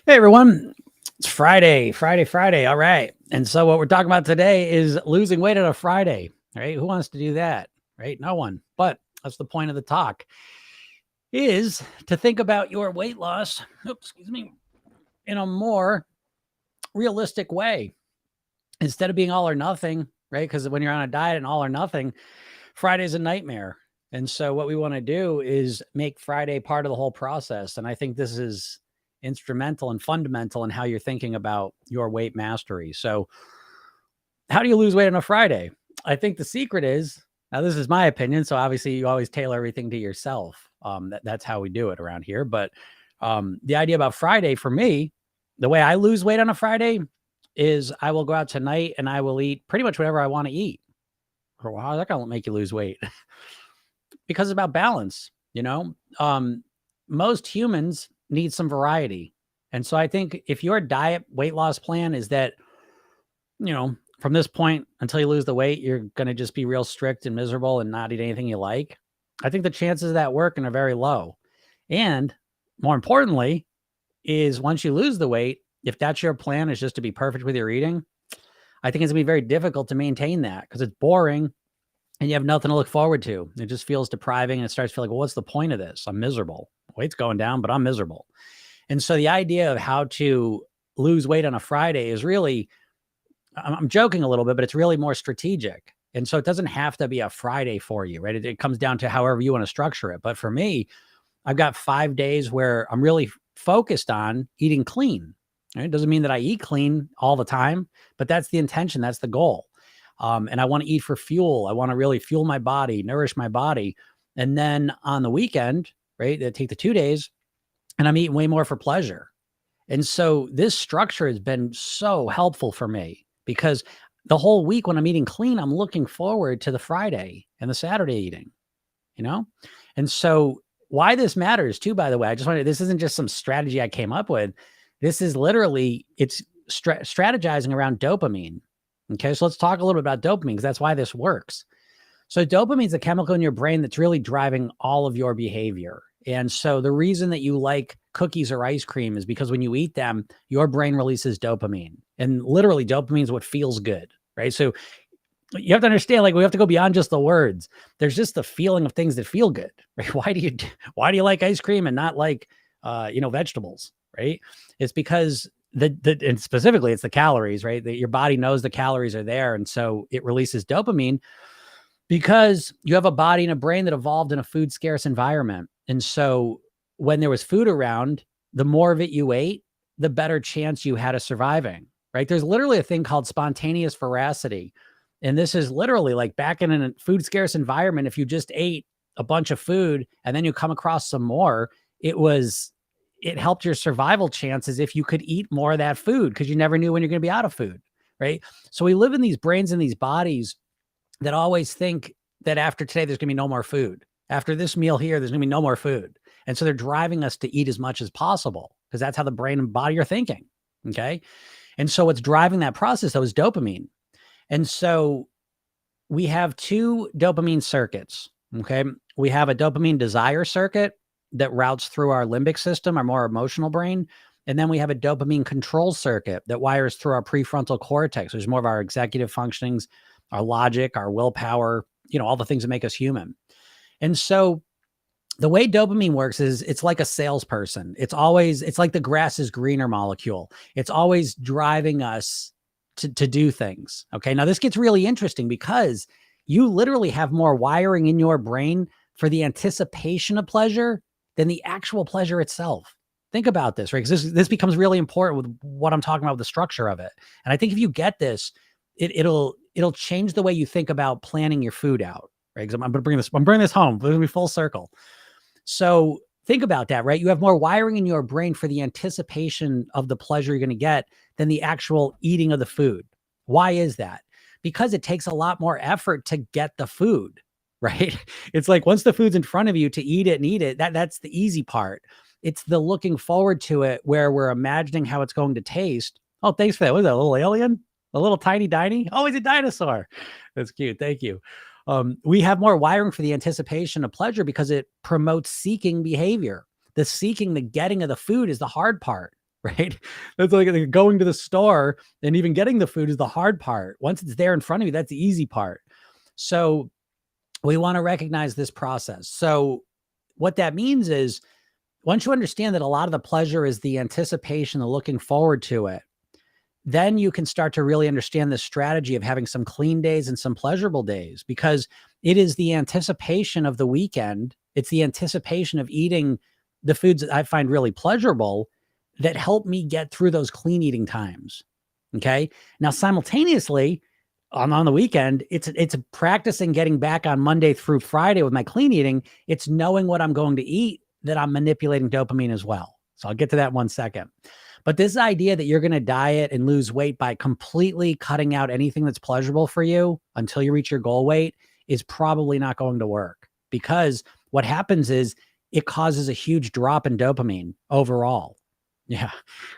Hey everyone, it's Friday. All right. And so what we're talking about today is losing weight on a Friday, right? Who wants to do that, right? No one. But that's the point of the talk is to think about your weight loss, in a more realistic way instead of being all or nothing, right? Because when you're on a diet and all or nothing, Friday's a nightmare. And so what we want to do is make Friday part of the whole process. And I think this is instrumental and fundamental in how you're thinking about your weight mastery. So how do you lose weight on a Friday? I think the secret is, now this is my opinion, so obviously you always tailor everything to yourself. That's how we do it around here. But the idea about Friday for me, the way I lose weight on a Friday is I will go out tonight and I will eat pretty much whatever I want to eat. Or how's that going to make you lose weight? Because it's about balance, most humans need some variety. And so I think if your diet weight loss plan is that, from this point until you lose the weight, you're going to just be real strict and miserable and not eat anything you like, I think the chances of that working are very low. And more importantly, is once you lose the weight, if that's your plan is just to be perfect with your eating, I think it's gonna be very difficult to maintain that because it's boring and you have nothing to look forward to. It just feels depriving and it starts to feel like, well, what's the point of this? I'm miserable. Weight's going down, but I'm miserable. And so the idea of how to lose weight on a Friday is really, I'm joking a little bit, but it's really more strategic. And so it doesn't have to be a Friday for you, right? It comes down to however you want to structure it. But for me, I've got 5 days where I'm really focused on eating clean. Right? It doesn't mean that I eat clean all the time, but that's the intention. That's the goal. And I want to eat for fuel. I want to really fuel my body, nourish my body. And then on the weekend, right, I take the 2 days and I'm eating way more for pleasure. And so this structure has been so helpful for me because the whole week when I'm eating clean, I'm looking forward to the Friday and the Saturday eating, you know? And so why this matters too, by the way, this isn't just some strategy I came up with. This is literally, it's strategizing around dopamine. Okay. So let's talk a little bit about dopamine because that's why this works. So dopamine is a chemical in your brain that's really driving all of your behavior. And so the reason that you like cookies or ice cream is because when you eat them, your brain releases dopamine. And literally dopamine is what feels good, right? So you have to understand, like, we have to go beyond just the words. There's just the feeling of things that feel good, right? Why do you like ice cream and not like, vegetables, right? It's because and specifically it's the calories, right? That your body knows the calories are there. And so it releases dopamine because you have a body and a brain that evolved in a food scarce environment. And so when there was food around, the more of it you ate, the better chance you had of surviving, right? There's literally a thing called spontaneous voracity. And this is literally like back in a food scarce environment. If you just ate a bunch of food and then you come across some more, it helped your survival chances if you could eat more of that food because you never knew when you're going to be out of food, right? So we live in these brains and these bodies that always think that after today, there's going to be no more food. After this meal here, there's going to be no more food. And so they're driving us to eat as much as possible because that's how the brain and body are thinking, okay? And so what's driving that process, though, is dopamine. And so we have 2 dopamine circuits, okay? We have a dopamine desire circuit that routes through our limbic system, our more emotional brain. And then we have a dopamine control circuit that wires through our prefrontal cortex, which is more of our executive functionings, our logic, our willpower, all the things that make us human. And so the way dopamine works is it's like a salesperson. It's like the grass is greener molecule. It's always driving us to do things. Okay. Now this gets really interesting because you literally have more wiring in your brain for the anticipation of pleasure than the actual pleasure itself. Think about this, right? Because this becomes really important with what I'm talking about, with the structure of it. And I think if you get this, it'll change the way you think about planning your food out, right? Because I'm bringing this home. We're going to be full circle. So think about that, right? You have more wiring in your brain for the anticipation of the pleasure you're going to get than the actual eating of the food. Why is that? Because it takes a lot more effort to get the food, right? It's like once the food's in front of you to eat it and eat it, that's the easy part. It's the looking forward to it where we're imagining how it's going to taste. Oh, thanks for that. Was that a little alien? A little tiny? Oh, he's a dinosaur. That's cute. Thank you. We have more wiring for the anticipation of pleasure because it promotes seeking behavior. the seeking, the getting of the food is the hard part, right? That's like going to the store and even getting the food is the hard part. Once it's there in front of you, that's the easy part. So we want to recognize this process. So what that means is once you understand that a lot of the pleasure is the anticipation, the looking forward to it, then you can start to really understand the strategy of having some clean days and some pleasurable days, because it is the anticipation of the weekend. It's the anticipation of eating the foods that I find really pleasurable that help me get through those clean eating times. Okay. Now, simultaneously, on the weekend, it's practicing getting back on Monday through Friday with my clean eating. It's knowing what I'm going to eat that I'm manipulating dopamine as well. So I'll get to that in 1 second. But this idea that you're going to diet and lose weight by completely cutting out anything that's pleasurable for you until you reach your goal weight is probably not going to work, because what happens is it causes a huge drop in dopamine overall. Yeah.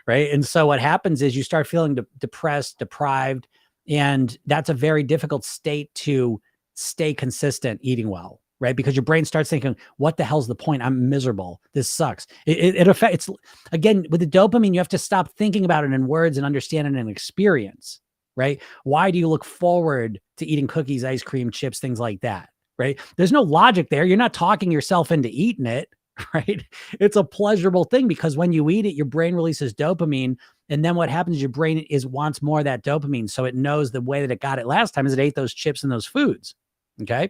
Right. And so what happens is you start feeling depressed, deprived, and that's a very difficult state to stay consistent eating well. Right? Because your brain starts thinking, what the hell's the point? I'm miserable. This sucks. It affects, again, with the dopamine, you have to stop thinking about it in words and understand it in an experience, right? Why do you look forward to eating cookies, ice cream, chips, things like that, right? There's no logic there. You're not talking yourself into eating it, right? It's a pleasurable thing because when you eat it, your brain releases dopamine. And then what happens is your brain wants more of that dopamine. So it knows the way that it got it last time is it ate those chips and those foods. Okay.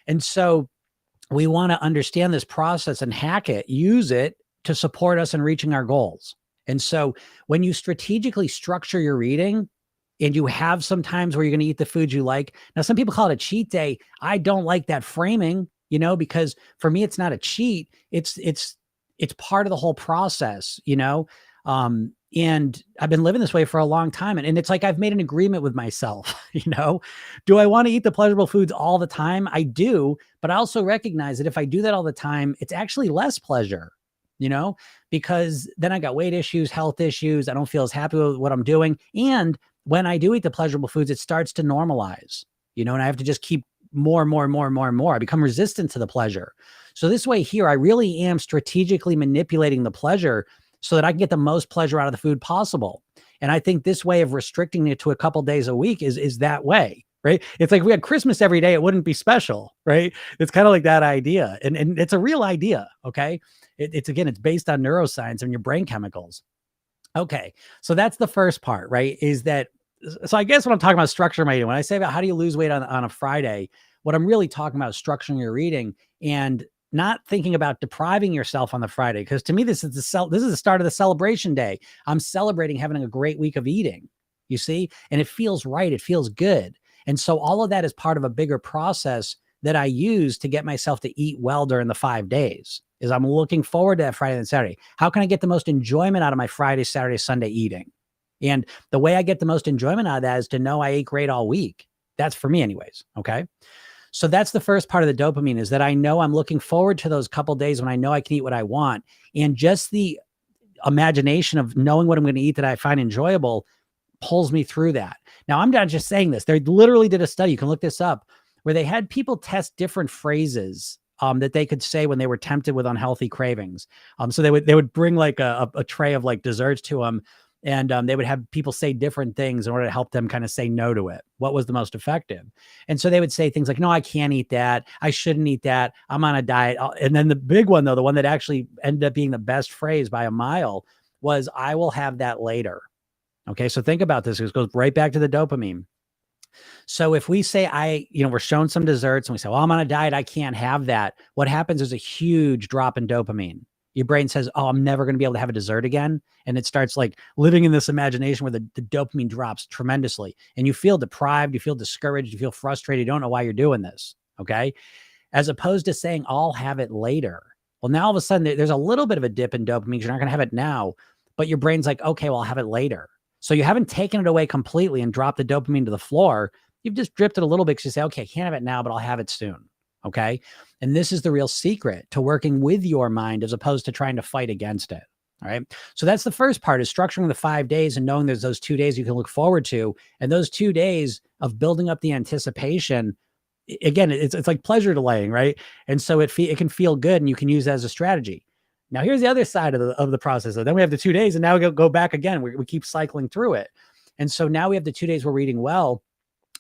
And so we want to understand this process and hack it, use it to support us in reaching our goals. And so when you strategically structure your eating and you have some times where you're going to eat the foods you like. Now, some people call it a cheat day. I don't like that framing, because for me, it's not a cheat. It's part of the whole process, and I've been living this way for a long time. And it's like I've made an agreement with myself, Do I want to eat the pleasurable foods all the time? I do, but I also recognize that if I do that all the time, it's actually less pleasure, because then I got weight issues, health issues. I don't feel as happy with what I'm doing. And when I do eat the pleasurable foods, it starts to normalize, and I have to just keep more and more and more and more and more. I become resistant to the pleasure. So this way here, I really am strategically manipulating the pleasure so that I can get the most pleasure out of the food possible. And I think this way of restricting it to a couple days a week is that way, right? It's like if we had Christmas every day, it wouldn't be special, right? It's kind of like that idea. And it's a real idea, okay? It's based on neuroscience and your brain chemicals. Okay, so that's the first part, right? So I guess when I'm talking about structure my eating, when I say about how do you lose weight on a Friday, what I'm really talking about is structuring your eating and not thinking about depriving yourself on the Friday. Because to me, this is the start of the celebration day. I'm celebrating having a great week of eating, you see, and it feels right. It feels good. And so all of that is part of a bigger process that I use to get myself to eat well during the 5 days. Is I'm looking forward to that Friday and Saturday. How can I get the most enjoyment out of my Friday, Saturday, Sunday eating? And the way I get the most enjoyment out of that is to know I ate great all week. That's for me anyways. Okay. So that's the first part of the dopamine, is that I know I'm looking forward to those couple days when I know I can eat what I want. And just the imagination of knowing what I'm going to eat that I find enjoyable pulls me through that. Now, I'm not just saying this. They literally did a study, you can look this up, where they had people test different phrases that they could say when they were tempted with unhealthy cravings. So they would bring like a tray of like desserts to them, and they would have people say different things in order to help them kind of say no to it. What was the most effective? And so they would say things like, no, I can't eat that. I shouldn't eat that. I'm on a diet. And then the big one, though, the one that actually ended up being the best phrase by a mile was, I will have that later. Okay, so think about this. It goes right back to the dopamine. So if we say we're shown some desserts and we say, well, I'm on a diet, I can't have that. What happens is a huge drop in dopamine. Your brain says, oh, I'm never going to be able to have a dessert again. And it starts like living in this imagination where the dopamine drops tremendously. And you feel deprived, you feel discouraged, you feel frustrated. You don't know why you're doing this. Okay. As opposed to saying, I'll have it later. Well, now all of a sudden there's a little bit of a dip in dopamine because you're not going to have it now, but your brain's like, okay, well, I'll have it later. So you haven't taken it away completely and dropped the dopamine to the floor. You've just dripped it a little bit because you say, okay, I can't have it now, but I'll have it soon. Okay. And this is the real secret to working with your mind as opposed to trying to fight against it. All right. So that's the first part, is structuring the 5 days and knowing there's those 2 days you can look forward to. And those 2 days of building up the anticipation, again, it's like pleasure delaying, right? And so it can feel good and you can use that as a strategy. Now, here's the other side of the process. So then we have the 2 days, and now we go back again. We keep cycling through it. And so now we have the 2 days we're eating well,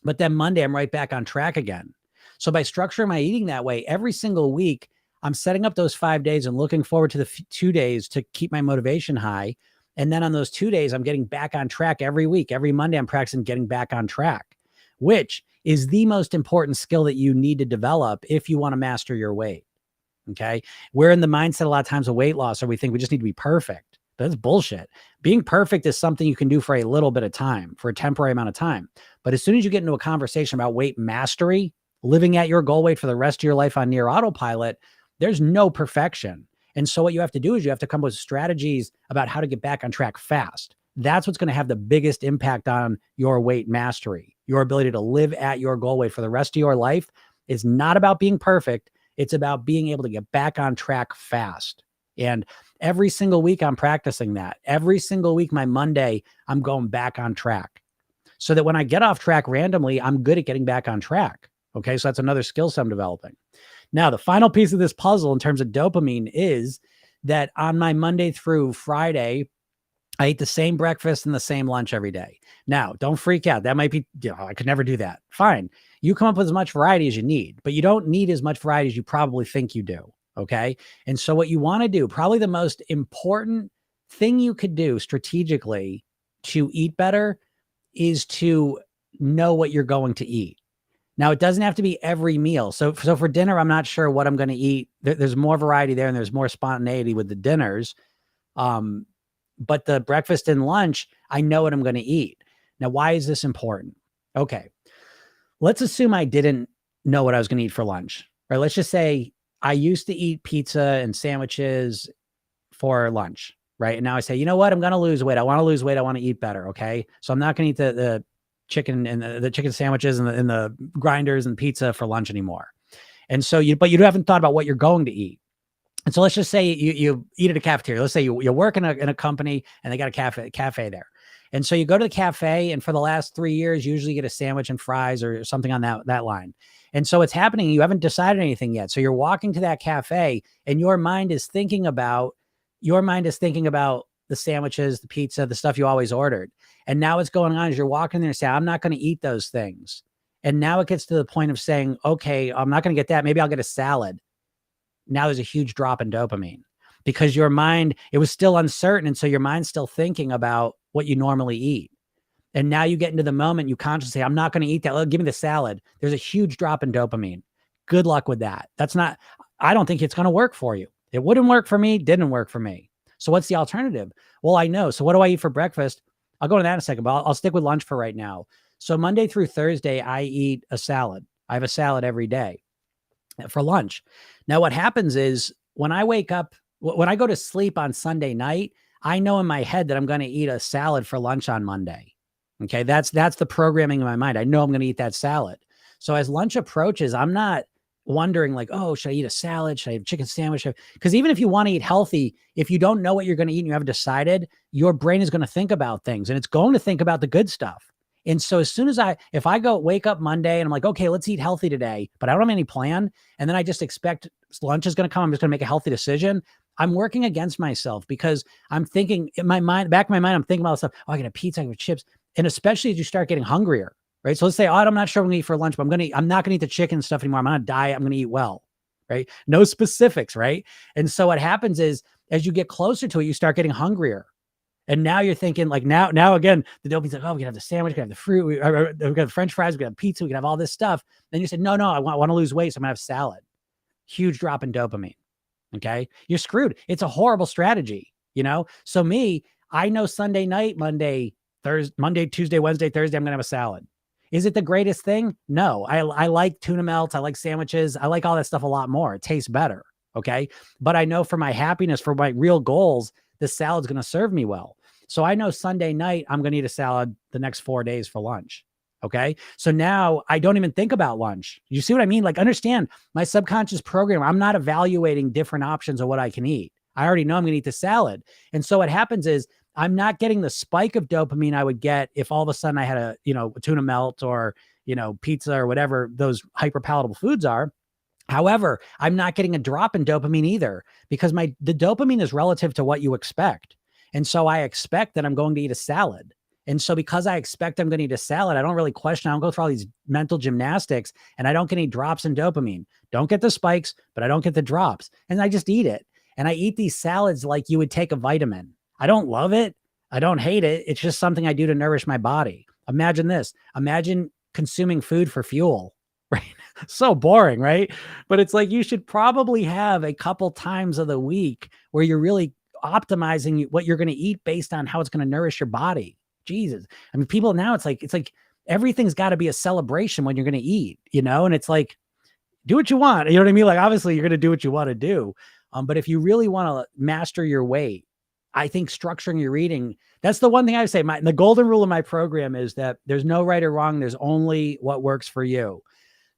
but then Monday, I'm right back on track again. So by structuring my eating that way, every single week, I'm setting up those 5 days and looking forward to the 2 days to keep my motivation high. And then on those 2 days, I'm getting back on track every week. Every Monday, I'm practicing getting back on track, which is the most important skill that you need to develop if you want to master your weight. Okay. We're in the mindset a lot of times of weight loss, or we think we just need to be perfect. That's bullshit. Being perfect is something you can do for a little bit of time, for a temporary amount of time. But as soon as you get into a conversation about weight mastery, living at your goal weight for the rest of your life on near autopilot, there's no perfection. And so what you have to do is you have to come up with strategies about how to get back on track fast. That's what's going to have the biggest impact on your weight mastery. Your ability to live at your goal weight for the rest of your life is not about being perfect. It's about being able to get back on track fast. And every single week I'm practicing that. Every single week, my Monday, I'm going back on track so that when I get off track randomly, I'm good at getting back on track. Okay. So that's another skill set I'm developing. Now, the final piece of this puzzle in terms of dopamine is that on my Monday through Friday, I eat the same breakfast and the same lunch every day. Now, don't freak out. That might be, I could never do that. Fine. You come up with as much variety as you need, but you don't need as much variety as you probably think you do. Okay. And so what you want to do, probably the most important thing you could do strategically to eat better is to know what you're going to eat. Now, it doesn't have to be every meal. So for dinner, I'm not sure what I'm going to eat. There's more variety there, and there's more spontaneity with the dinners. But the breakfast and lunch, I know what I'm going to eat. Now, why is this important? Okay. Let's assume I didn't know what I was going to eat for lunch, right? Let's just say I used to eat pizza and sandwiches for lunch, right? And now I say, you know what? I'm going to lose weight. I want to lose weight. I want to eat better. Okay. So I'm not going to eat the chicken and the chicken sandwiches and the grinders and pizza for lunch anymore. And so but you haven't thought about what you're going to eat. And so let's just say you eat at a cafeteria. Let's say you work in a company and they got a cafe there. And so you go to the cafe, and for the last 3 years, you usually get a sandwich and fries or something on that line. And so it's happening. You haven't decided anything yet. So you're walking to that cafe, and your mind is thinking about the sandwiches, the pizza, the stuff you always ordered. And now what's going on is you're walking there and saying, I'm not going to eat those things. And now it gets to the point of saying, okay, I'm not going to get that. Maybe I'll get a salad. Now there's a huge drop in dopamine because your mind, it was still uncertain. And so your mind's still thinking about what you normally eat. And now you get into the moment, you consciously say, I'm not going to eat that. Give me the salad. There's a huge drop in dopamine. Good luck with that. I don't think it's going to work for you. It wouldn't work for me. Didn't work for me. So what's the alternative? Well, I know. So what do I eat for breakfast? I'll go into that in a second, but I'll stick with lunch for right now. So Monday through Thursday, I eat a salad. I have a salad every day for lunch. Now, what happens is when I wake up, when I go to sleep on Sunday night, I know in my head that I'm going to eat a salad for lunch on Monday. Okay. That's the programming in my mind. I know I'm going to eat that salad. So as lunch approaches, I'm not wondering like, oh, should I eat a salad? Should I have a chicken sandwich? Because even if you want to eat healthy, if you don't know what you're going to eat and you haven't decided, your brain is going to think about things and it's going to think about the good stuff. And so as soon as if I wake up Monday and I'm like, okay, let's eat healthy today, but I don't have any plan. And then I just expect lunch is going to come. I'm just going to make a healthy decision. I'm working against myself because I'm thinking in my mind, back in my mind, I'm thinking about stuff. Oh, I got a pizza, I got chips. And especially as you start getting hungrier, right? So let's say, oh, I'm not sure what I'm going to eat for lunch, but I'm not going to eat the chicken stuff anymore. I'm on a diet. I'm going to eat well, right? No specifics, right? And so what happens is as you get closer to it, you start getting hungrier. And now you're thinking like now again, the dopamine's like, oh, we can have the sandwich, we can have the fruit, we got the French fries, we can have pizza, we can have all this stuff. Then you said, no, I want to lose weight. So I'm gonna have salad. Huge drop in dopamine. Okay. You're screwed. It's a horrible strategy, So I know Sunday night, Monday, Tuesday, Wednesday, Thursday, I'm going to have a salad. Is it the greatest thing? No, I like tuna melts. I like sandwiches. I like all that stuff a lot more. It tastes better. Okay. But I know for my happiness, for my real goals, the salad's going to serve me well. So I know Sunday night, I'm going to eat a salad the next 4 days for lunch. Okay. So now I don't even think about lunch. You see what I mean? Like understand my subconscious program. I'm not evaluating different options of what I can eat. I already know I'm going to eat the salad. And so what happens is I'm not getting the spike of dopamine I would get if all of a sudden I had a tuna melt or, pizza or whatever those hyper palatable foods are. However, I'm not getting a drop in dopamine either because the dopamine is relative to what you expect. And so I expect that I'm going to eat a salad. And so because I expect I'm going to eat a salad, I don't really question. I don't go through all these mental gymnastics and I don't get any drops in dopamine. Don't get the spikes, but I don't get the drops. And I just eat it. And I eat these salads like you would take a vitamin. I don't love it. I don't hate it. It's just something I do to nourish my body. Imagine this. Imagine consuming food for fuel, right? So boring, right? But it's like you should probably have a couple times of the week where you're really optimizing what you're going to eat based on how it's going to nourish your body. Jesus. I mean, people now it's like everything's got to be a celebration when you're going to eat, and it's like, do what you want. You know what I mean? Like, obviously you're going to do what you want to do. But if you really want to master your weight, I think structuring your eating, that's the one thing I say. The golden rule of my program is that there's no right or wrong. There's only what works for you.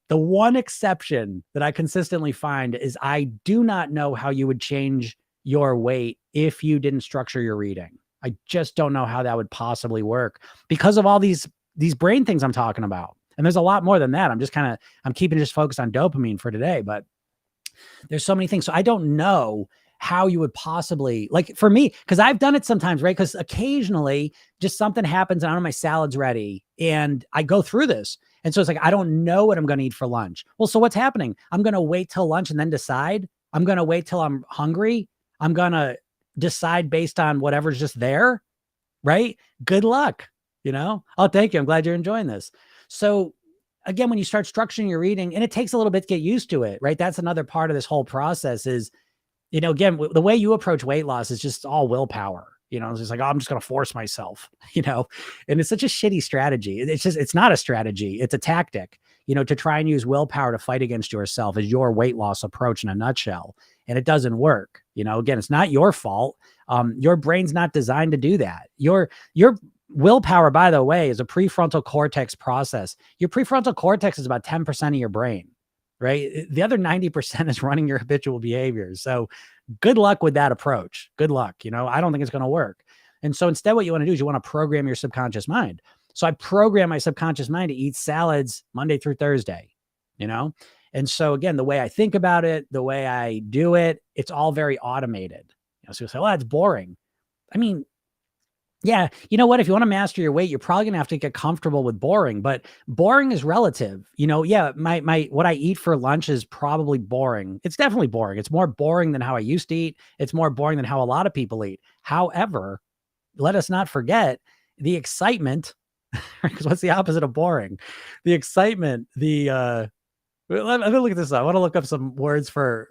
The one exception that I consistently find is I do not know how you would change your weight if you didn't structure your eating. I just don't know how that would possibly work because of all these brain things I'm talking about. And there's a lot more than that. I'm keeping just focused on dopamine for today, but there's so many things. So I don't know how you would possibly, like for me, because I've done it sometimes, right? Because occasionally just something happens and I don't have my salads ready and I go through this. And so it's like, I don't know what I'm going to eat for lunch. Well, so what's happening? I'm going to wait till lunch and then decide. I'm going to wait till I'm hungry. I'm going to decide based on whatever's just there, right? Good luck, Oh, thank you. I'm glad you're enjoying this. So again, when you start structuring your eating, and it takes a little bit to get used to it, right? That's another part of this whole process is, again, the way you approach weight loss is just all willpower. It's just like, oh, I'm just going to force myself, and it's such a shitty strategy. It's not a strategy. It's a tactic, to try and use willpower to fight against yourself is your weight loss approach in a nutshell. And it doesn't work. Again, it's not your fault. Your brain's not designed to do that. Your willpower, by the way, is a prefrontal cortex process. Your prefrontal cortex is about 10% of your brain, right? The other 90% is running your habitual behaviors. So good luck with that approach. Good luck. I don't think it's going to work. And so instead, what you want to do is you want to program your subconscious mind. So I program my subconscious mind to eat salads Monday through Thursday, And so again, the way I think about it, the way I do it, it's all very automated. So you say, well, that's boring. I mean, yeah, you know what? If you want to master your weight, you're probably gonna have to get comfortable with boring, but boring is relative. Yeah, my what I eat for lunch is probably boring. It's definitely boring. It's more boring than how I used to eat. It's more boring than how a lot of people eat. However, let us not forget the excitement, because what's the opposite of boring? The excitement, let me look at this up. I want to look up some words for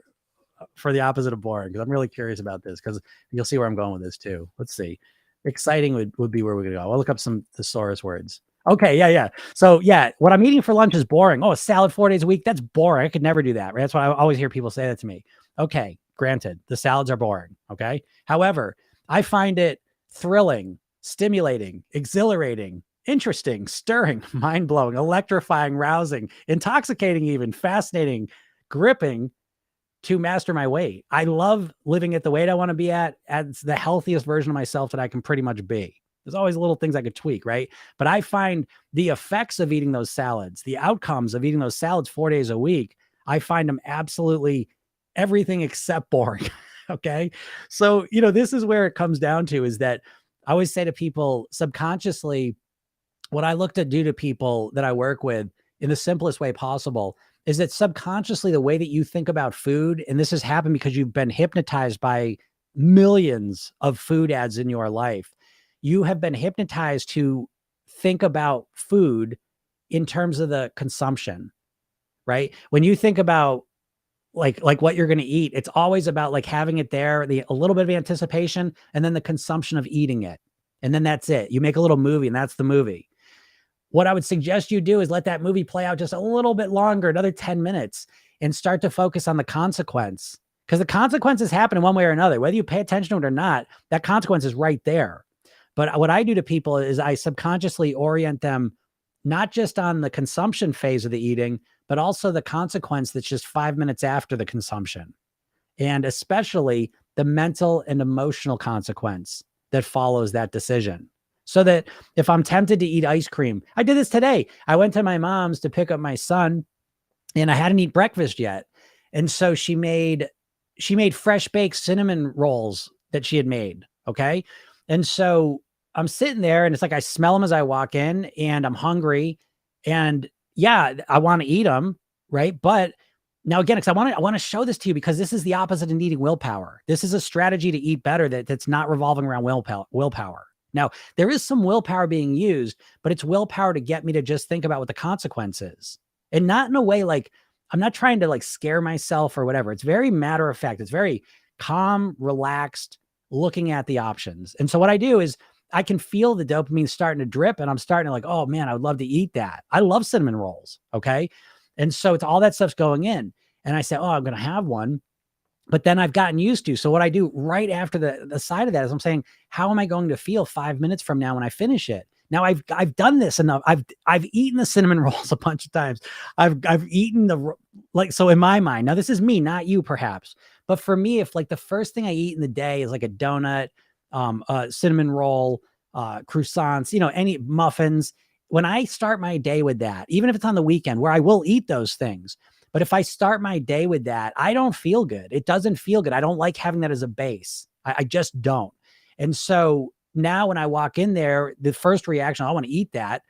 the opposite of boring because I'm really curious about this because you'll see where I'm going with this too. Let's see. Exciting would be where we're gonna go. I'll look up some thesaurus words. Okay, yeah. So yeah, what I'm eating for lunch is boring. Oh, a salad 4 days a week. That's boring. I could never do that. Right? That's why I always hear people say that to me. Okay, granted, the salads are boring. Okay. However, I find it thrilling, stimulating, exhilarating, interesting, stirring, mind-blowing, electrifying, rousing, intoxicating, even fascinating, gripping to master my weight. I love living at the weight I want to be at as the healthiest version of myself that I can pretty much be. There's always little things I could tweak, right? But I find the effects of eating those salads, the outcomes of eating those salads 4 days a week, I find them absolutely everything except boring. Okay. So, this is where it comes down to is that I always say to people subconsciously, what I look to do to people that I work with in the simplest way possible is that subconsciously the way that you think about food, and this has happened because you've been hypnotized by millions of food ads in your life, you have been hypnotized to think about food in terms of the consumption, right? When you think about like what you're going to eat, it's always about like having it there, a little bit of anticipation, and then the consumption of eating it. And then that's it. You make a little movie and that's the movie. What I would suggest you do is let that movie play out just a little bit longer, another 10 minutes, and start to focus on the consequence. Because the consequences happen in one way or another. Whether you pay attention to it or not, that consequence is right there. But what I do to people is I subconsciously orient them not just on the consumption phase of the eating, but also the consequence that's just 5 minutes after the consumption. And especially the mental and emotional consequence that follows that decision. So that if I'm tempted to eat ice cream, I did this today. I went to my mom's to pick up my son and I hadn't eaten breakfast yet. And so she made fresh baked cinnamon rolls that she had made. Okay. And so I'm sitting there and it's like I smell them as I walk in and I'm hungry. And yeah, I want to eat them. Right. But now again, because I want to show this to you because this is the opposite of needing willpower. This is a strategy to eat better that's not revolving around willpower. Now, there is some willpower being used, but it's willpower to get me to just think about what the consequence is. And not in a way like I'm not trying to like scare myself or whatever. It's very matter of fact. It's very calm, relaxed, looking at the options. And so what I do is I can feel the dopamine starting to drip and I'm starting to like, oh man, I would love to eat that. I love cinnamon rolls. Okay. And so it's all that stuff's going in. And I say, oh, I'm going to have one. But then I've gotten used to. So what I do right after the side of that is I'm saying, how am I going to feel 5 minutes from now when I finish it? Now I've done this enough. I've eaten the cinnamon rolls a bunch of times. I've eaten so in my mind, now this is me, not you perhaps, but for me, if like the first thing I eat in the day is like a donut, a cinnamon roll, croissants, any muffins, when I start my day with that, even if it's on the weekend where I will eat those things, but if I start my day with that, I don't feel good. It doesn't feel good. I don't like having that as a base. I just don't. And so now when I walk in there, the first reaction, I want to eat that.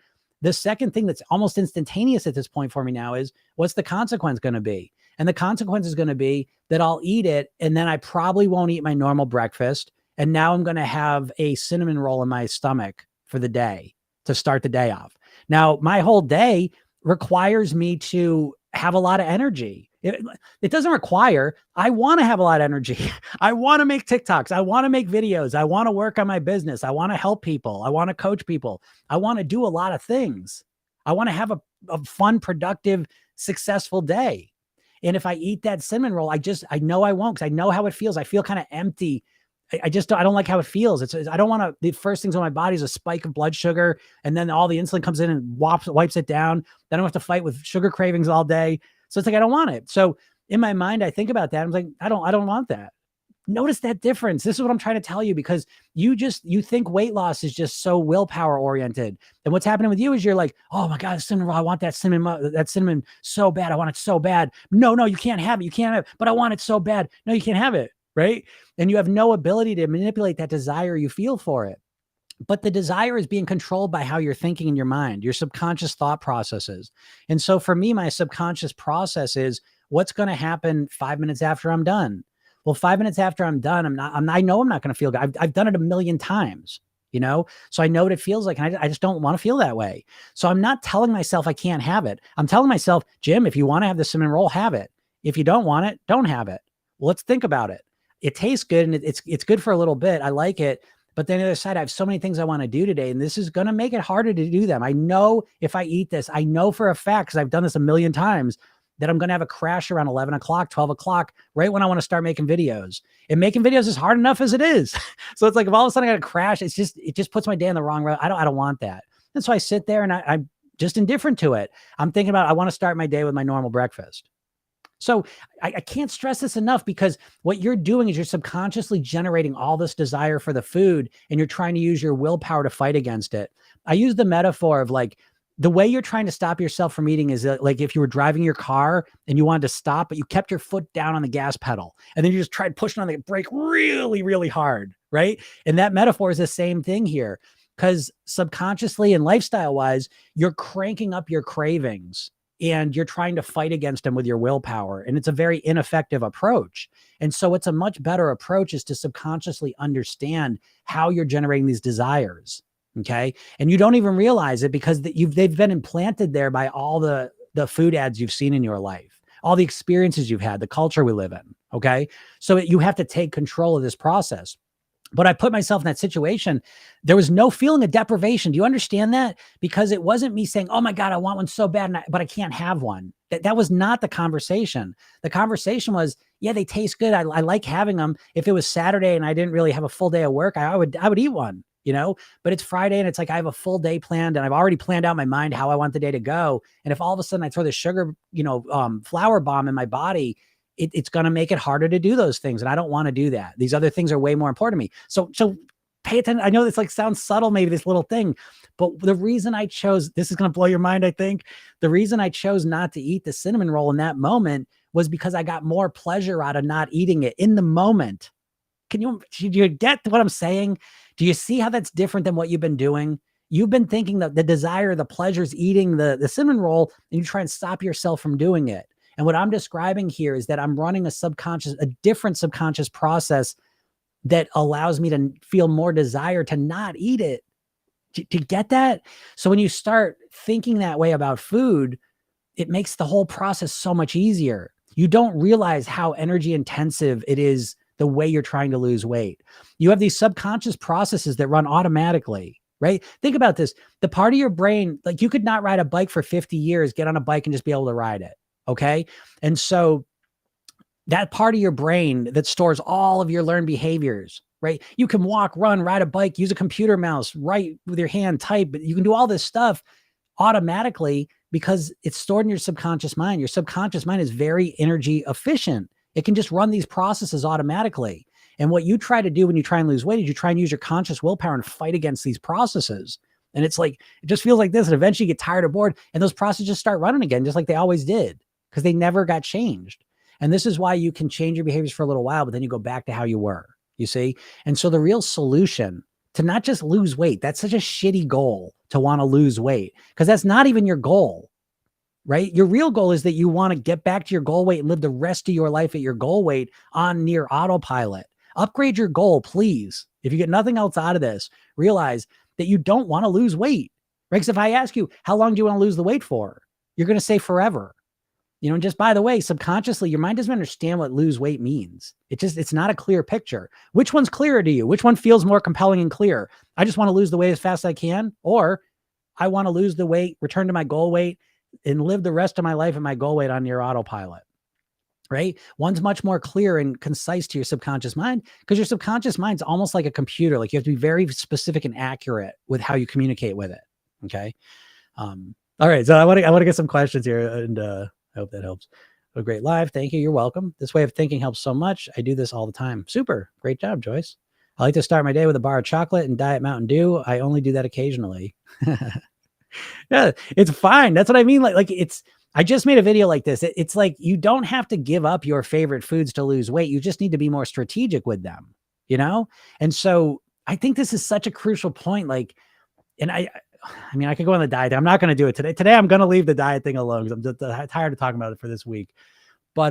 The second thing that's almost instantaneous at this point for me now is what's the consequence going to be? And the consequence is going to be that I'll eat it. And then I probably won't eat my normal breakfast. And now I'm going to have a cinnamon roll in my stomach for the day to start the day off. Now, my whole day requires me to have a lot of energy. It doesn't require, I want to have a lot of energy. I want to make TikToks. I want to make videos. I want to work on my business. I want to help people. I want to coach people. I want to do a lot of things. I want to have a fun, productive, successful day. And if I eat that cinnamon roll, I know I won't, because I know how it feels. I feel kind of empty. I don't like how it feels. I don't want to, the first things on my body is a spike of blood sugar. And then all the insulin comes in and wipes it down. Then I have to fight with sugar cravings all day. So it's like, I don't want it. So in my mind, I think about that. I'm like, I don't want that. Notice that difference. This is what I'm trying to tell you, because you think weight loss is just so willpower oriented. And what's happening with you is you're like, oh my God, cinnamon roll. I want that cinnamon so bad. I want it so bad. No, you can't have it. You can't have it, but I want it so bad. No, you can't have it. Right. And you have no ability to manipulate that desire you feel for it. But the desire is being controlled by how you're thinking in your mind, your subconscious thought processes. And so for me, my subconscious process is what's going to happen 5 minutes after I'm done. Well, 5 minutes after I'm done, I know I'm not going to feel good. I've done it a million times, so I know what it feels like. And I just don't want to feel that way. So I'm not telling myself I can't have it. I'm telling myself, Jim, if you want to have the cinnamon roll, have it. If you don't want it, don't have it. Well, let's think about it. It tastes good and it's good for a little bit. I like it. But then on the other side, I have so many things I want to do today, and this is going to make it harder to do them. I know if I eat this, I know for a fact, because I've done this a million times, that I'm going to have a crash around 11 o'clock, 12 o'clock, right when I want to start making videos. And making videos is hard enough as it is. So it's like, if all of a sudden I got to crash, it just puts my day in the wrong road. I don't want that. And so I sit there and I'm just indifferent to it. I'm thinking about, I want to start my day with my normal breakfast. So I can't stress this enough, because what you're doing is you're subconsciously generating all this desire for the food, and you're trying to use your willpower to fight against it. I use the metaphor of like, the way you're trying to stop yourself from eating is like if you were driving your car and you wanted to stop, but you kept your foot down on the gas pedal, and then you just tried pushing on the brake really, really hard, right? And that metaphor is the same thing here, because subconsciously and lifestyle-wise, you're cranking up your cravings and you're trying to fight against them with your willpower. And it's a very ineffective approach. And so it's a much better approach is to subconsciously understand how you're generating these desires. Okay. And you don't even realize it, because they've been implanted there by all the food ads you've seen in your life, all the experiences you've had, the culture we live in. Okay. So you have to take control of this process. But I put myself in that situation. There was no feeling of deprivation. Do you understand that? Because it wasn't me saying, oh my God, I want one so bad, but I can't have one. That was not the conversation. The conversation was, yeah, they taste good. I like having them. If it was Saturday and I didn't really have a full day of work, I would eat one, but it's Friday and it's like, I have a full day planned and I've already planned out in my mind how I want the day to go. And if all of a sudden I throw the sugar, flour bomb in my body, it's going to make it harder to do those things. And I don't want to do that. These other things are way more important to me. So pay attention. I know this sounds subtle, maybe this little thing, but the reason I chose, this is going to blow your mind. I think the reason I chose not to eat the cinnamon roll in that moment was because I got more pleasure out of not eating it in the moment. Do you get what I'm saying? Do you see how that's different than what you've been doing? You've been thinking that the desire, the pleasure is eating the cinnamon roll, and you try and stop yourself from doing it. And what I'm describing here is that I'm running a different subconscious process that allows me to feel more desire to not eat it. Do you get that? So when you start thinking that way about food, it makes the whole process so much easier. You don't realize how energy intensive it is the way you're trying to lose weight. You have these subconscious processes that run automatically, right? Think about this. The part of your brain, like you could not ride a bike for 50 years, get on a bike and just be able to ride it. Okay. And so that part of your brain that stores all of your learned behaviors, right? You can walk, run, ride a bike, use a computer mouse, write with your hand, type, but you can do all this stuff automatically because it's stored in your subconscious mind. Your subconscious mind is very energy efficient. It can just run these processes automatically. And what you try to do when you try and lose weight is you try and use your conscious willpower and fight against these processes. And it's like, it just feels like this. And eventually you get tired or bored and those processes just start running again, just like they always did, because they never got changed. And this is why you can change your behaviors for a little while, but then you go back to how you were, you see? And so the real solution to not just lose weight, that's such a shitty goal to want to lose weight, because that's not even your goal, right? Your real goal is that you want to get back to your goal weight and live the rest of your life at your goal weight on near autopilot. Upgrade your goal, please. If you get nothing else out of this, realize that you don't want to lose weight, right? Because if I ask you, how long do you want to lose the weight for? You're going to say forever. You know, and just by the way, subconsciously, your mind doesn't understand what lose weight means. It's not a clear picture. Which one's clearer to you? Which one feels more compelling and clear? I just want to lose the weight as fast as I can, or I want to lose the weight, return to my goal weight, and live the rest of my life at my goal weight on near autopilot, right? One's much more clear and concise to your subconscious mind, because your subconscious mind's almost like a computer. Like you have to be very specific and accurate with how you communicate with it. Okay. All right. So I want to get some questions here, and I hope that helps. A great live. Thank you. You're welcome. This way of thinking helps so much. I do this all the time. Super. Great job, Joyce. I like to start my day with a bar of chocolate and Diet Mountain Dew. I only do that occasionally. Yeah, it's fine. That's what I mean. Like I just made a video like this. It's like, you don't have to give up your favorite foods to lose weight. You just need to be more strategic with them, you know? And so I think this is such a crucial point. Like, and I mean, I could go on the diet. I'm not going to do it today. Today, I'm going to leave the diet thing alone because I'm just tired of talking about it for this week. But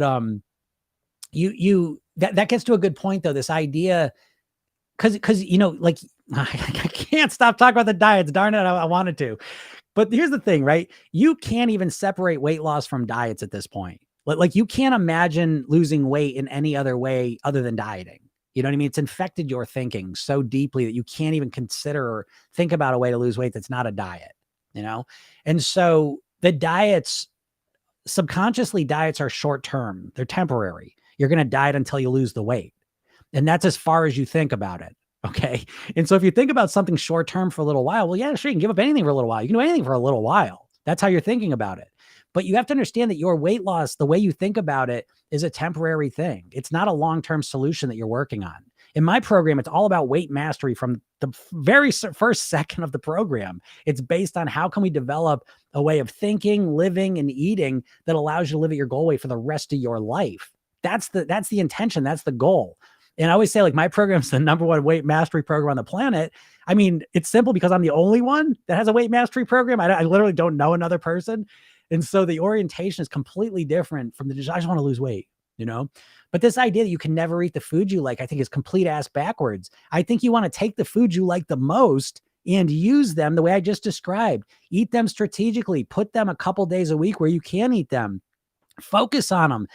that gets to a good point though. This idea, because you know, like I can't stop talking about the diets. Darn it, I wanted to. But here's the thing, right? You can't even separate weight loss from diets at this point. Like you can't imagine losing weight in any other way other than dieting. You know what I mean? It's infected your thinking so deeply that you can't even consider or think about a way to lose weight that's not a diet, you know? And so the diets, subconsciously, diets are short-term. They're temporary. You're going to diet until you lose the weight. And that's as far as you think about it. Okay. And so if you think about something short-term for a little while, well, yeah, sure, you can give up anything for a little while. You can do anything for a little while. That's how you're thinking about it. But you have to understand that your weight loss, the way you think about it, is a temporary thing. It's not a long-term solution that you're working on. In my program, it's all about weight mastery from the very first second of the program. It's based on how can we develop a way of thinking, living, and eating that allows you to live at your goal weight for the rest of your life. That's the intention. That's the goal. And I always say, like, my program's the #1 weight mastery program on the planet. I mean, it's simple because I'm the only one that has a weight mastery program. I literally don't know another person. And so the orientation is completely different from I just want to lose weight, you know? But this idea that you can never eat the food you like, I think is complete ass backwards. I think you want to take the food you like the most and use them the way I just described. Eat them strategically, put them a couple days a week where you can eat them. Focus on them,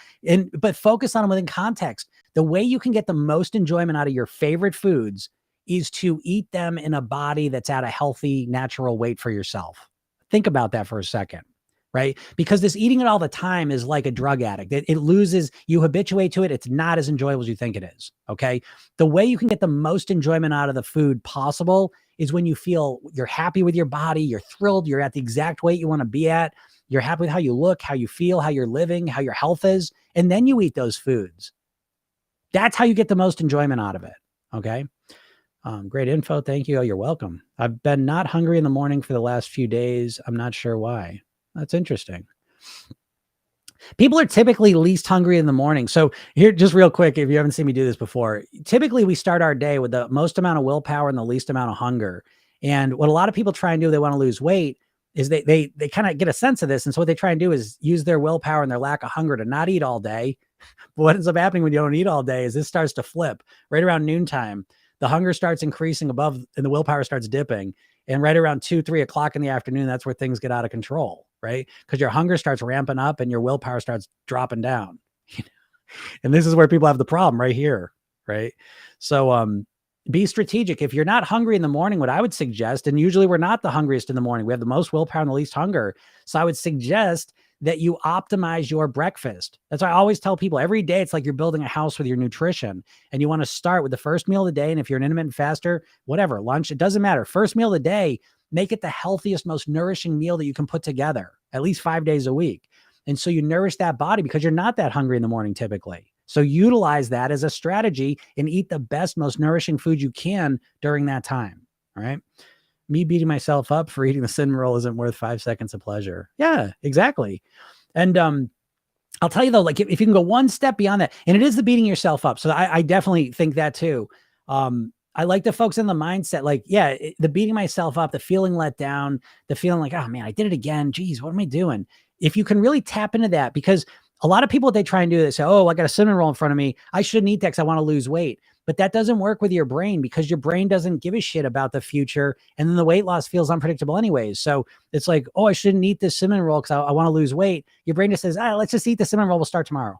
but focus on them within context. The way you can get the most enjoyment out of your favorite foods is to eat them in a body that's at a healthy, natural weight for yourself. Think about that for a second, right? Because this eating it all the time is like a drug addict. It loses, you habituate to it. It's not as enjoyable as you think it is, okay? The way you can get the most enjoyment out of the food possible is when you feel you're happy with your body, you're thrilled, you're at the exact weight you want to be at, you're happy with how you look, how you feel, how you're living, how your health is, and then you eat those foods. That's how you get the most enjoyment out of it, okay? Great info. Thank you. Oh, you're welcome. I've been not hungry in the morning for the last few days. I'm not sure why. That's interesting. People are typically least hungry in the morning. So here, just real quick, if you haven't seen me do this before, typically we start our day with the most amount of willpower and the least amount of hunger. And what a lot of people try and do, they want to lose weight, is they kind of get a sense of this. And so what they try and do is use their willpower and their lack of hunger to not eat all day. But what ends up happening when you don't eat all day is this starts to flip right around noontime. The hunger starts increasing above and the willpower starts dipping. And right around 2-3 o'clock in the afternoon, that's where things get out of control, right? Because your hunger starts ramping up and your willpower starts dropping down. And this is where people have the problem right here, right? So be strategic. If you're not hungry in the morning, what I would suggest, and usually we're not the hungriest in the morning, we have the most willpower and the least hunger. So I would suggest that you optimize your breakfast. That's why I always tell people every day, it's like you're building a house with your nutrition, and you want to start with the first meal of the day. And if you're an intermittent faster, whatever, lunch, it doesn't matter. First meal of the day, make it the healthiest, most nourishing meal that you can put together at least 5 days a week. And so you nourish that body because you're not that hungry in the morning typically. So utilize that as a strategy and eat the best, most nourishing food you can during that time. All right. Me beating myself up for eating the cinnamon roll isn't worth 5 seconds of pleasure. Yeah, exactly. And I'll tell you though, like if you can go one step beyond that, and it is the beating yourself up. So I definitely think that too. I like the folks in the mindset, like, yeah, the beating myself up, the feeling let down, the feeling like, oh man, I did it again. Geez, what am I doing? If you can really tap into that, because a lot of people, what they try and do, they say, oh, I got a cinnamon roll in front of me, I shouldn't eat that because I want to lose weight. But that doesn't work with your brain, because your brain doesn't give a shit about the future. And then the weight loss feels unpredictable anyways. So it's like, oh, I shouldn't eat this cinnamon roll because I want to lose weight. Your brain just says, let's just eat the cinnamon roll. We'll start tomorrow.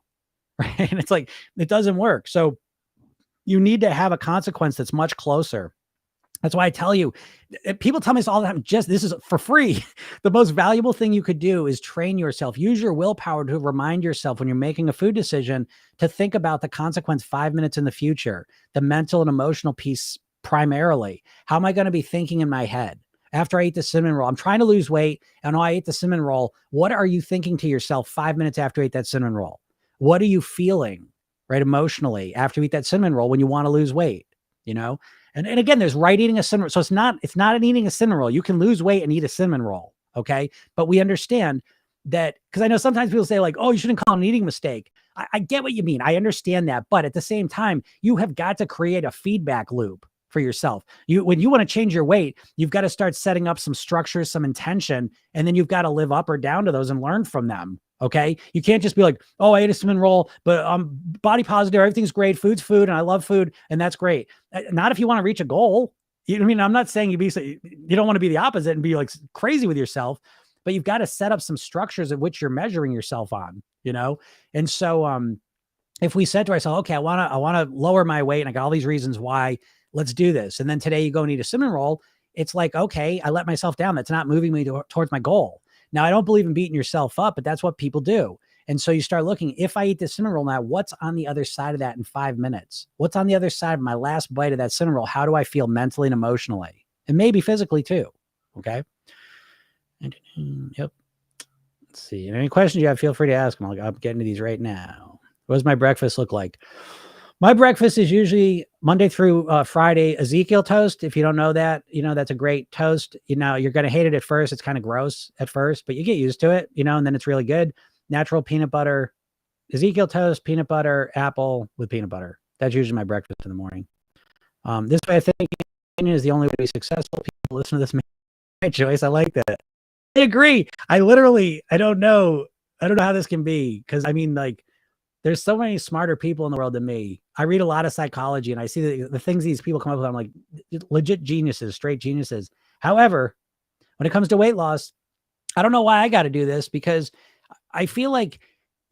Right. And it's like, it doesn't work. So you need to have a consequence that's much closer. That's why I tell you, people tell me this all the time, just this is for free. The most valuable thing you could do is train yourself. Use your willpower to remind yourself when you're making a food decision to think about the consequence 5 minutes in the future, the mental and emotional piece primarily. How am I going to be thinking in my head? After I eat the cinnamon roll, I'm trying to lose weight, and I ate the cinnamon roll. What are you thinking to yourself 5 minutes after you ate that cinnamon roll? What are you feeling, right, emotionally after you eat that cinnamon roll when you want to lose weight, you know? And again, there's right eating a cinnamon roll. So it's not an eating a cinnamon roll. You can lose weight and eat a cinnamon roll. Okay. But we understand that, because I know sometimes people say like, oh, you shouldn't call it an eating mistake. I get what you mean. I understand that. But at the same time, you have got to create a feedback loop for yourself. When you want to change your weight, you've got to start setting up some structures, some intention, and then you've got to live up or down to those and learn from them. Okay. You can't just be like, oh, I ate a cinnamon roll, but I'm body positive. Everything's great. Food's food. And I love food. And that's great. Not if you want to reach a goal. You know what I mean? I'm not saying you don't want to be the opposite and be like crazy with yourself, but you've got to set up some structures at which you're measuring yourself on, you know? And so, if we said to ourselves, okay, I want to lower my weight and I got all these reasons why, let's do this. And then today you go and eat a cinnamon roll. It's like, okay, I let myself down. That's not moving me towards my goal. Now, I don't believe in beating yourself up, but that's what people do. And so you start looking, if I eat this cinnamon roll now, what's on the other side of that in 5 minutes? What's on the other side of my last bite of that cinnamon roll? How do I feel mentally and emotionally? And maybe physically too. Okay. Yep. Let's see. Any questions you have, feel free to ask them. I'll get into these right now. What does my breakfast look like? My breakfast is usually Monday through Friday, Ezekiel toast. If you don't know that, you know, that's a great toast. You know, you're going to hate it at first. It's kind of gross at first, but you get used to it, you know, and then it's really good. Natural peanut butter, Ezekiel toast, peanut butter, apple with peanut butter. That's usually my breakfast in the morning. This way of thinking is the only way to be successful. People listen to this, my choice. I like that. I agree. I don't know how this can be. Cause I mean, like, there's so many smarter people in the world than me. I read a lot of psychology and I see the things these people come up with. I'm like, legit geniuses, straight geniuses. However, when it comes to weight loss, I don't know why I got to do this, because I feel like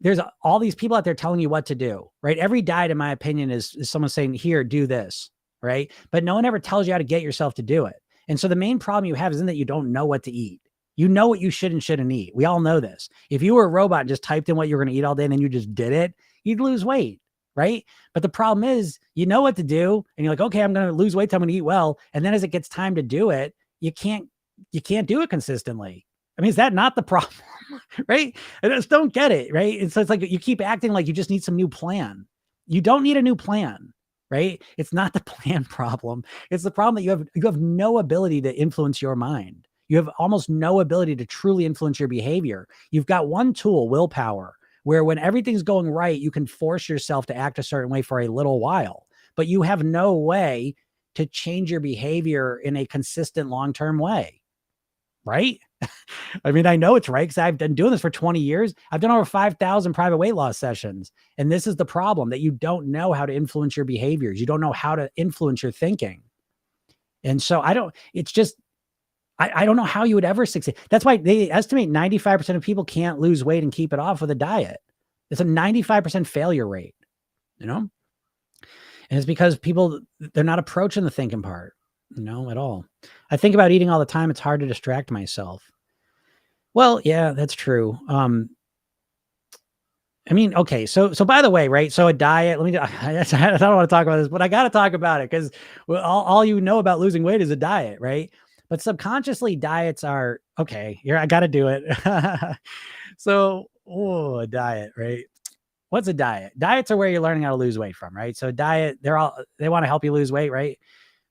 there's all these people out there telling you what to do, right? Every diet, in my opinion, is someone saying, here, do this, right? But no one ever tells you how to get yourself to do it. And so the main problem you have isn't that you don't know what to eat. You know what you should and shouldn't eat. We all know this. If you were a robot and just typed in what you're going to eat all day and then you just did it, you'd lose weight, right? But the problem is, you know what to do, and you're like, okay, I'm going to lose weight, so I'm going to eat well. And then as it gets time to do it, you can't do it consistently. I mean, is that not the problem? Right? I just don't get it, right? And so it's like you keep acting like you just need some new plan. You don't need a new plan, right? It's not the plan problem. It's the problem that you have no ability to influence your mind. You have almost no ability to truly influence your behavior. You've got one tool, willpower, where when everything's going right, you can force yourself to act a certain way for a little while, but you have no way to change your behavior in a consistent long-term way, right? I mean, I know it's right because I've been doing this for 20 years. I've done over 5,000 private weight loss sessions. And this is the problem, that you don't know how to influence your behaviors. You don't know how to influence your thinking. And so it's just, I don't know how you would ever succeed. That's why they estimate 95% of people can't lose weight and keep it off with a diet. It's a 95% failure rate, And it's because people, they're not approaching the thinking part, at all. I think about eating all the time. It's hard to distract myself. Well, yeah, that's true. I mean, okay. So by the way, right. So a diet, I don't want to talk about this, but I got to talk about it because all you know about losing weight is a diet, right? But subconsciously diets are okay. Here, I got to do it. A diet, right? What's a diet? Diets are where you're learning how to lose weight from, right? So diet, they want to help you lose weight, right?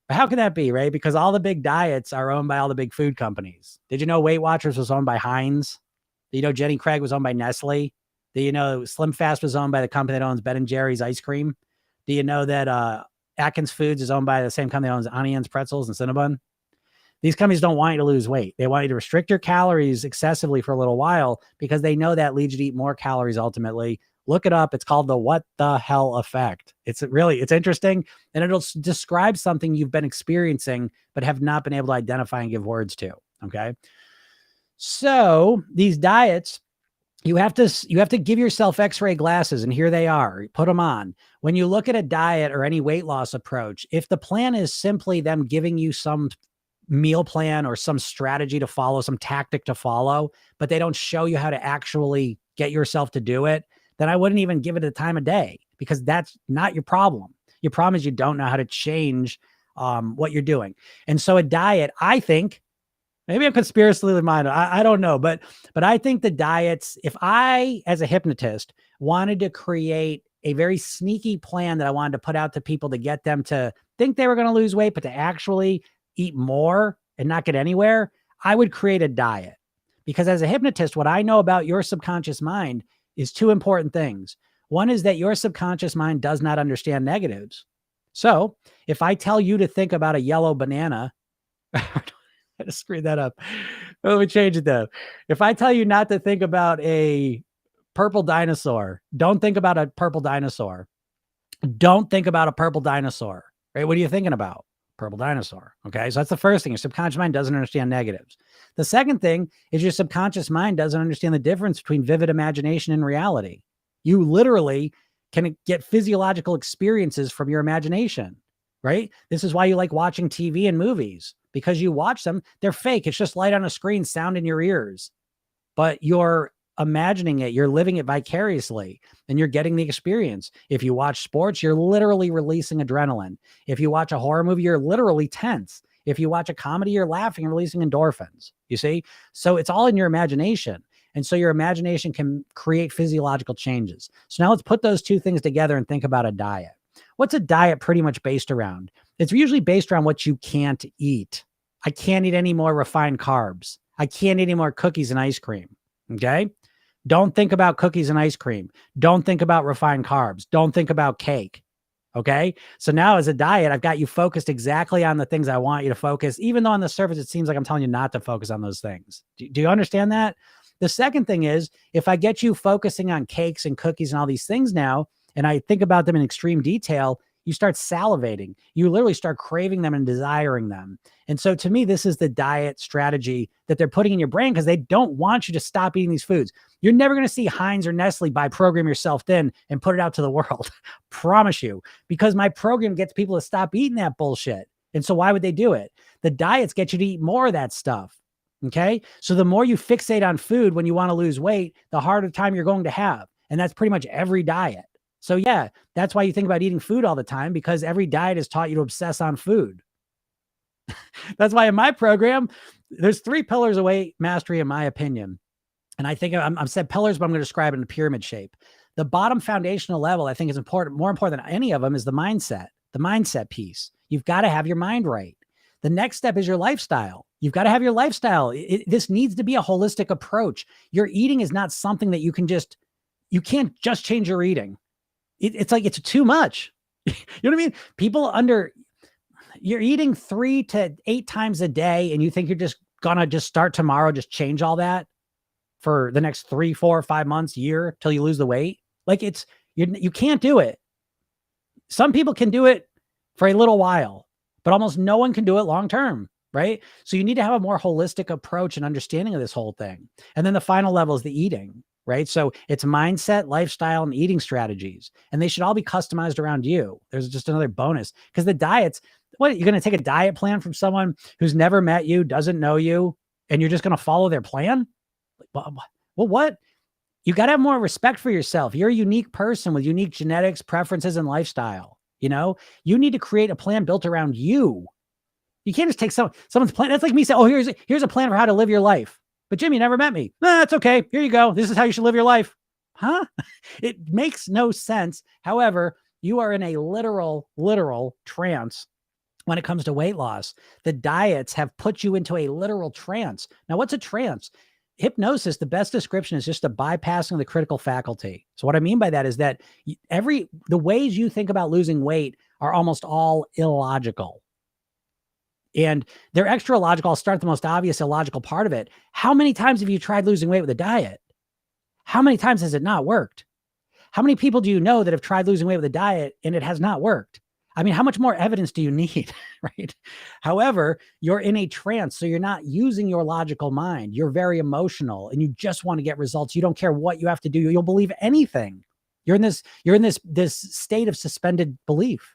But how can that be, right? Because all the big diets are owned by all the big food companies. Did you know Weight Watchers was owned by Heinz? Did you know Jenny Craig was owned by Nestle? Do you know Slim Fast was owned by the company that owns Ben & Jerry's ice cream? Do you know that Atkins Foods is owned by the same company that owns Onions, Pretzels, and Cinnabon? These companies don't want you to lose weight. They want you to restrict your calories excessively for a little while because they know that leads you to eat more calories ultimately. Look it up. It's called the what the hell effect. It's interesting, and it'll describe something you've been experiencing but have not been able to identify and give words to. Okay. So these diets, you have to give yourself x-ray glasses, and here they are. Put them on. When you look at a diet or any weight loss approach, if the plan is simply them giving you some meal plan or some strategy to follow, some tactic to follow, but they don't show you how to actually get yourself to do it, then I wouldn't even give it a time of day, because that's not your problem. Your problem is you don't know how to change what you're doing. And so a diet, I think, maybe I'm conspiratorially minded, I don't know, but I think the diets, if I, as a hypnotist, wanted to create a very sneaky plan that I wanted to put out to people to get them to think they were going to lose weight, but to actually eat more and not get anywhere, I would create a diet. Because as a hypnotist, what I know about your subconscious mind is two important things. One is that your subconscious mind does not understand negatives. So if I tell you to think about a yellow banana, I just screwed that up. Let me change it though. If I tell you not to think about a purple dinosaur, don't think about a purple dinosaur. Don't think about a purple dinosaur, right? What are you thinking about? Purple dinosaur. Okay. So that's the first thing. Your subconscious mind doesn't understand negatives. The second thing is your subconscious mind doesn't understand the difference between vivid imagination and reality. You literally can get physiological experiences from your imagination, right? This is why you like watching TV and movies, because you watch them. They're fake. It's just light on a screen, sound in your ears, but you're imagining it. You're living it vicariously, and you're getting the experience. If you watch sports, you're literally releasing adrenaline. If you watch a horror movie, you're literally tense. If you watch a comedy, you're laughing and releasing endorphins. You see? So it's all in your imagination. And so your imagination can create physiological changes. So now let's put those two things together and think about a diet. What's a diet pretty much based around? It's usually based around what you can't eat. I can't eat any more refined carbs. I can't eat any more cookies and ice cream. Okay? Don't think about cookies and ice cream. Don't think about refined carbs. Don't think about cake. Okay. So now as a diet, I've got you focused exactly on the things I want you to focus, even though on the surface, it seems like I'm telling you not to focus on those things. Do you understand that? The second thing is, if I get you focusing on cakes and cookies and all these things now, and I think about them in extreme detail, you start salivating. You literally start craving them and desiring them. And so to me, this is the diet strategy that they're putting in your brain, because they don't want you to stop eating these foods. You're never going to see Heinz or Nestle buy Program Yourself Thin and put it out to the world. Promise you, because my program gets people to stop eating that bullshit. And so why would they do it? The diets get you to eat more of that stuff. Okay. So the more you fixate on food when you want to lose weight, the harder time you're going to have. And that's pretty much every diet. So yeah, that's why you think about eating food all the time, because every diet has taught you to obsess on food. That's why in my program, there's 3 pillars of weight mastery, in my opinion. And I think I'm said pillars, but I'm going to describe it in a pyramid shape. The bottom foundational level, I think, is important. More important than any of them is the mindset piece. You've got to have your mind right. The next step is your lifestyle. You've got to have your lifestyle. This needs to be a holistic approach. Your eating is not something that you can just you can't just change your eating. It's like, it's too much. You know what I mean? People you're eating 3 to 8 times a day and you think you're just gonna just start tomorrow, just change all that for the next 3, 4, 5 months, year till you lose the weight. Like you can't do it. Some people can do it for a little while, but almost no one can do it long-term, right? So you need to have a more holistic approach and understanding of this whole thing. And then the final level is the eating, right? So it's mindset, lifestyle, and eating strategies, and they should all be customized around you. There's just another bonus, because the diets, what, you're going to take a diet plan from someone who's never met you, doesn't know you, and you're just going to follow their plan? Well, what? You got to have more respect for yourself. You're a unique person with unique genetics, preferences, and lifestyle. You know, you need to create a plan built around you. You can't just take someone's plan. That's like me saying, oh, here's a plan for how to live your life. But Jim, you never met me. Nah, that's okay. Here you go. This is how you should live your life. Huh? It makes no sense. However, you are in a literal trance when it comes to weight loss. The diets have put you into a literal trance. Now, what's a trance? Hypnosis, the best description is just a bypassing of the critical faculty. So what I mean by that is that the ways you think about losing weight are almost all illogical. And they're extra illogical. I'll start with the most obvious illogical part of it. How many times have you tried losing weight with a diet? How many times has it not worked? How many people do you know that have tried losing weight with a diet and it has not worked? I mean, how much more evidence do you need, right? However, you're in a trance, so you're not using your logical mind. You're very emotional and you just want to get results. You don't care what you have to do. You'll believe anything. You're in this state of suspended belief,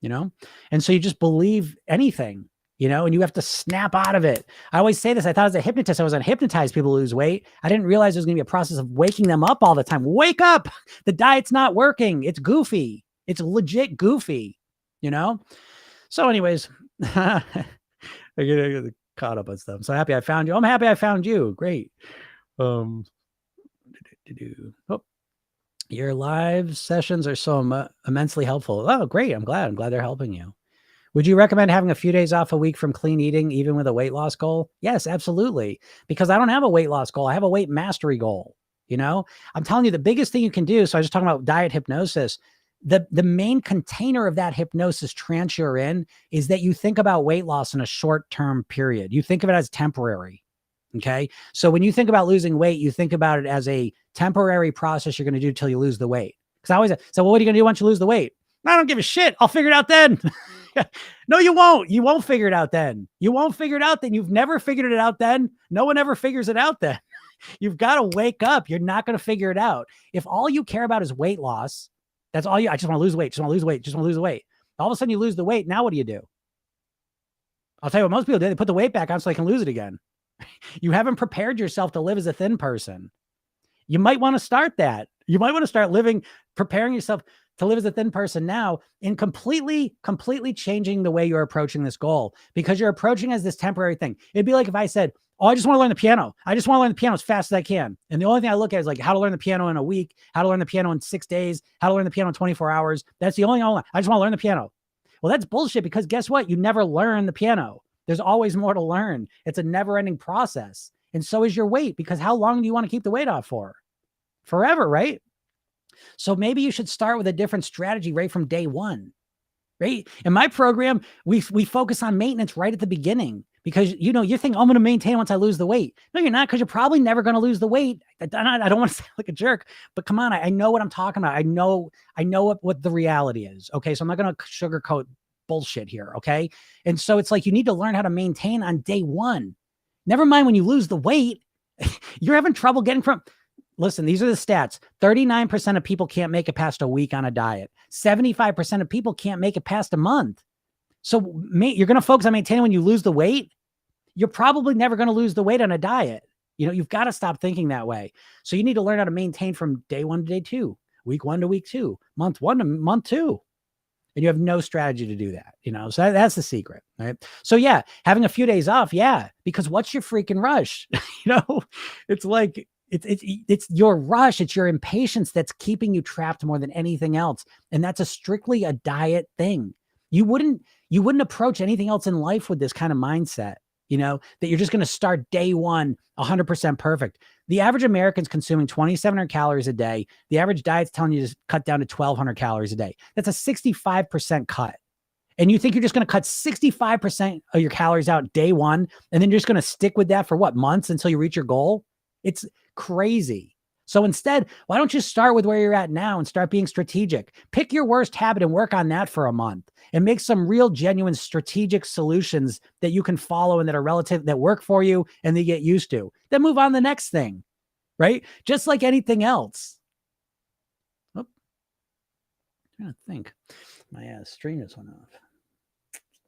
you know? And so you just believe anything, you know, and you have to snap out of it. I always say this. I thought as a hypnotist, I was going to hypnotize people to lose weight. I didn't realize it was going to be a process of waking them up all the time. Wake up. The diet's not working. It's goofy. It's legit goofy, you know? So anyways, I get caught up on stuff. I'm so happy I found you. I'm happy I found you. Great. Oh, your live sessions are so immensely helpful. Oh, great. I'm glad they're helping you. Would you recommend having a few days off a week from clean eating, even with a weight loss goal? Yes, absolutely. Because I don't have a weight loss goal. I have a weight mastery goal. You know, I'm telling you, the biggest thing you can do. So I was just talking about diet hypnosis. The main container of that hypnosis trance you're in is that you think about weight loss in a short-term period. You think of it as temporary. Okay. So when you think about losing weight, you think about it as a temporary process you're going to do till you lose the weight. Because I always say, well, what are you going to do once you lose the weight? I don't give a shit. I'll figure it out then. No, you won't. You won't figure it out then. You won't figure it out then. You've never figured it out then. No one ever figures it out then. You've got to wake up. You're not going to figure it out. If all you care about is weight loss, that's all I just want to lose weight. Just want to lose weight. Just want to lose weight. All of a sudden you lose the weight. Now what do? I'll tell you what most people do. They put the weight back on so they can lose it again. You haven't prepared yourself to live as a thin person. You might want to start that. You might want to start preparing yourself to live as a thin person now, and completely changing the way you're approaching this goal, because you're approaching as this temporary thing. It'd be like if I said, oh, I just want to learn the piano. I just want to learn the piano as fast as I can. And the only thing I look at is like how to learn the piano in a week, how to learn the piano in 6 days, how to learn the piano in 24 hours. That's the only thing I just want to learn the piano. Well, that's bullshit, because guess what? You never learn the piano. There's always more to learn. It's a never-ending process. And so is your weight, because how long do you want to keep the weight off for? Forever, right? So maybe you should start with a different strategy right from day one, right? In my program, we focus on maintenance right at the beginning, because, you know, you're thinking, I'm going to maintain once I lose the weight. No, you're not, because you're probably never going to lose the weight. I don't want to sound like a jerk, but come on. I know what I'm talking about. I know what the reality is. Okay. So I'm not going to sugarcoat bullshit here. Okay. And so it's like, you need to learn how to maintain on day one. Never mind when you lose the weight, you're having trouble getting from... Listen, these are the stats. 39% of people can't make it past a week on a diet. 75% of people can't make it past a month. So you're going to focus on maintaining when you lose the weight. You're probably never going to lose the weight on a diet. You know, you've got to stop thinking that way. So you need to learn how to maintain from day 1 to day 2, week 1 to week 2, month 1 to month 2. And you have no strategy to do that, you know? So that's the secret, right? So yeah, having a few days off. Yeah. Because what's your freaking rush? You know, it's like, it's your rush. It's your impatience that's keeping you trapped more than anything else. And that's strictly a diet thing. You wouldn't approach anything else in life with this kind of mindset. that you're just going to start day one 100% perfect. The average American's consuming 2,700 calories a day. The average diet's telling you to cut down to 1,200 calories a day. That's a 65% cut. And you think you're just going to cut 65% of your calories out day one, and then you're just going to stick with that for what, months until you reach your goal? It's crazy. So instead, why don't you start with where you're at now and start being strategic? Pick your worst habit and work on that for a month and make some real, genuine strategic solutions that you can follow and that are relative, that work for you and they get used to. Then move on to the next thing, right? Just like anything else. Oh, I'm trying to think. My stream just went off.